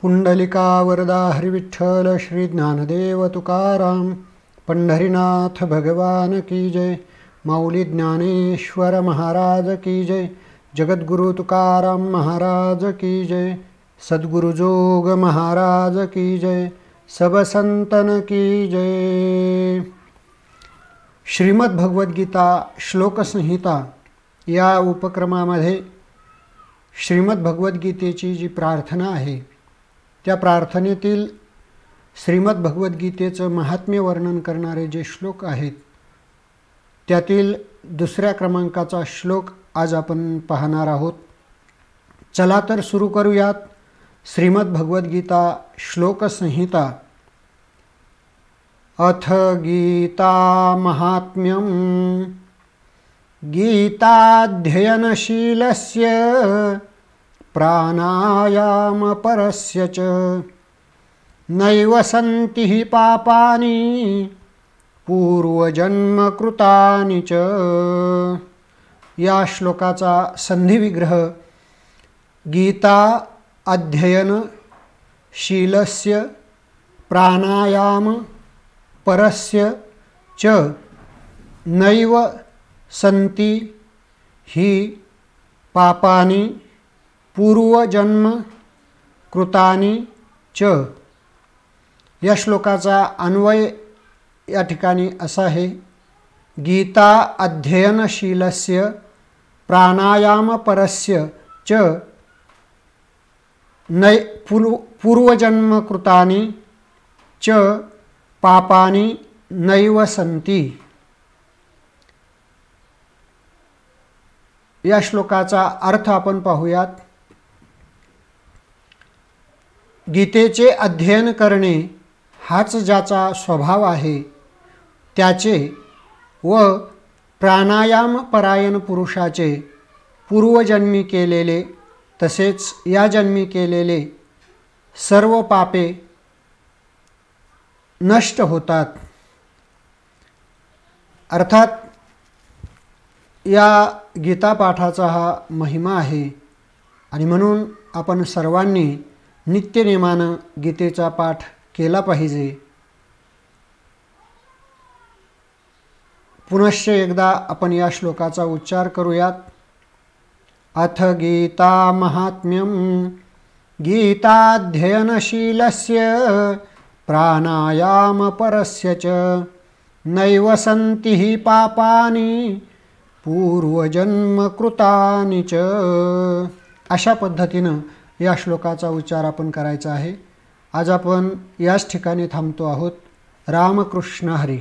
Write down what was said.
पुंडलिका वरदा हरिविठ्ठल श्री ज्ञानदेव तुकाराम पंढरीनाथ भगवान की जय। माऊली ज्ञानेश्वर महाराज की जय। जगद्गुरु तुकाराम महाराज की जय। सद्गुरु जोग महाराज की जय। सब संतन की जय। श्रीमद् भगवद्गीता श्लोक संहिता या उपक्रमामध्ये श्रीमद् भगवद्गीतेची जी प्रार्थना आहे त्या प्रार्थनेतील श्रीमद् भगवद्गीतेचं महात्म्य वर्णन करणारे जे श्लोक आहेत त्यातील दुसऱ्या क्रमांकाचा श्लोक आज आपण पाहणार आहोत। चला तर सुरू करूयात श्रीमद् भगवद्गीता श्लोक संहिता। अथ गीता महात्म्यं गीताध्ययनशीलस्य प्राणायामपरस्य च नैव सन्ति हि पापानि पूर्वजन्मकृतानि च। या श्लोकाचा संधिविग्रह गीता अध्ययनशीलस्य प्राणायाम परस्य च नैव सन्ति हि पापानि पूर्वजन्म कृतानि च। या श्लोकाचा अन्वय या ठिकाणी असा आहे, गीता अध्ययनशीलस्य प्राणायाम परस्य च पूर्वजन्म कृतानि च पापानि नैव सन्ति। या श्लोकाचा अर्थ आपण पाहूयात। गीतेचे अध्ययन करणे हाच ज्याचा स्वभाव आहे त्याचे व प्राणायाम परायण पुरुषाचे पूर्वजन्मी केलेले तसेच या जन्मी केलेले सर्व पापे नष्ट होतात। अर्थात या गीता पाठाचा हा महिमा आहे आणि म्हणून आपण सर्वांनी नित्यनेमानं गीतेचा पाठ केला पाहिजे। पुनश्च एकदा आपण या श्लोकाचा उच्चार करूयात। अथ गीता महात्म्यं गीताध्ययनशीलस्य प्राणायामपरस्य च नैव सन्ति हि पापानि पूर्वजन्मकृतानि च। अशा पद्धतीनं या श्लोकाचा उच्चार आपण करायचा आहे। आज आपण याच ठिकाणी थांबतो आहोत। रामकृष्ण हरी।